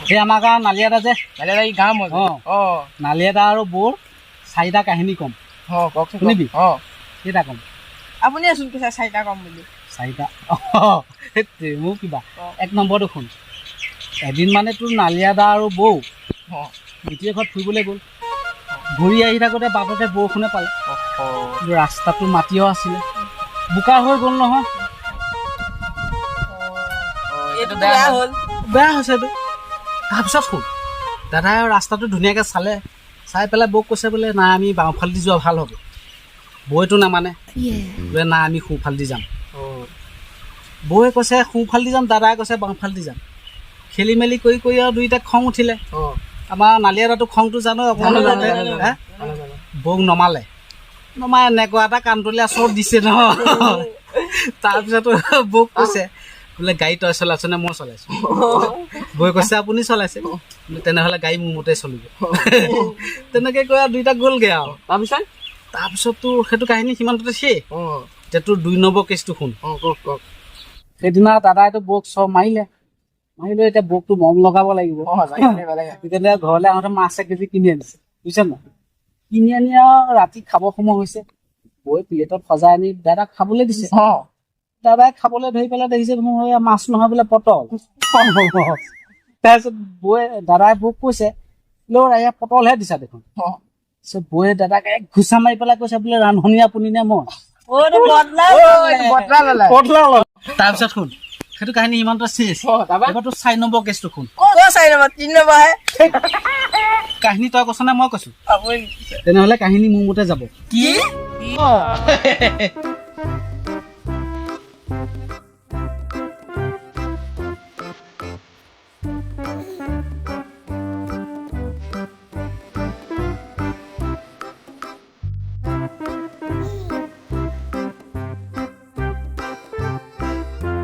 সেই আমাৰ গাঁৱৰ নালিয়াদা যে নালিয়াদা এই গাঁও মই নালিয়াদা আৰু বৌৰ 4টা কাহিনী ক'ম কওকচোন শুনিবি কেইটা ক'ম আপুনি আছোন কৈছে 4টা ক'ম বুলি 4টা মোৰ কিবা 1 নম্বৰটো শুন এদিন মানে তোৰ নালিয়াদা আৰু বৌ মিতিৰ ঘৰত ফুৰিবলৈ গ'ল ঘূৰি আহি থাকোঁতে বাটতে বৰষুণে পালে ৰাস্তাটো মাটিও আছিলে বোকা হৈ গ'ল নহয় বেয়া হৈছে এইটো তাৰপিছত শুন দাদাই ৰাস্তাটো ধুনীয়াকৈ চালে চাই পেলাই বৌক কৈছে বোলে নাই আমি বাওঁফালেদি যোৱা ভাল হ'ব বৌয়েতো নামানে বোলে নাই আমি সোঁফালেদি যাম বৌয়ে কৈছে সোঁফালেদি যাম দাদাই কৈছে বাওঁফালেদি যাম খেলি মেলি কৰি কৰি আৰু দুইটা খং উঠিলে আমাৰ নালিয়াদাটো খংটো জানো অকণমান বৌক নমালে নমাই এনেকুৱা এটা কাণতলীয়া চৰ দিছে নহয় তাৰপিছতো বৌক কৈছে বোলে গাড়ী তই চলাইছনে মই চলাইছোঁ বৌয়ে কৈছে আপুনি চলাইছে তেনেহ'লে গাড়ী মোৰ মতে চলিব তেনেকৈ কৈ আৰু দুইটা গ'লগৈ আৰু তাৰপিছততো সেইটো কাহিনী সিমানতে শেষ এতিয়া তোৰ 2 নম্বৰ কেছটো শুন সেইদিনা দাদাইতো বৌক চৰ মাৰিলে এতিয়া বৌকটো মম লগাব লাগিব তেতিয়া ঘৰলৈ আহোঁতে মাছ 1 কেজি কিনি আনিছে বুজিছ নাই কিনি আনি আৰু ৰাতি খাব সময় হৈছে বৌয়ে প্লেটত সজাই আনি দাদাক খাবলৈ দিছে দাদাই খাবলৈ ধৰি পেলাই দেখিছে মোৰ মাছ নহয় বোলে পটল তাৰপিছত দাদাই বৌক কৈছে ল'ৰা এয়া পটলহে দিছা দেখোন তাৰপিছত বৌয়ে দাদাক ঘুচা মাৰি পেলাই কৈছে বোলে ৰান্ধনি আপুনি নে মই তাৰপিছত শুন সেইটো কাহিনী ইমানটা চেছ এবাৰতো 4 নম্বৰ কেছটো শুন কাহিনী তই কৈছ নে মই কৈছো তেনেহ'লে কাহিনী মোৰ মতে যাব কি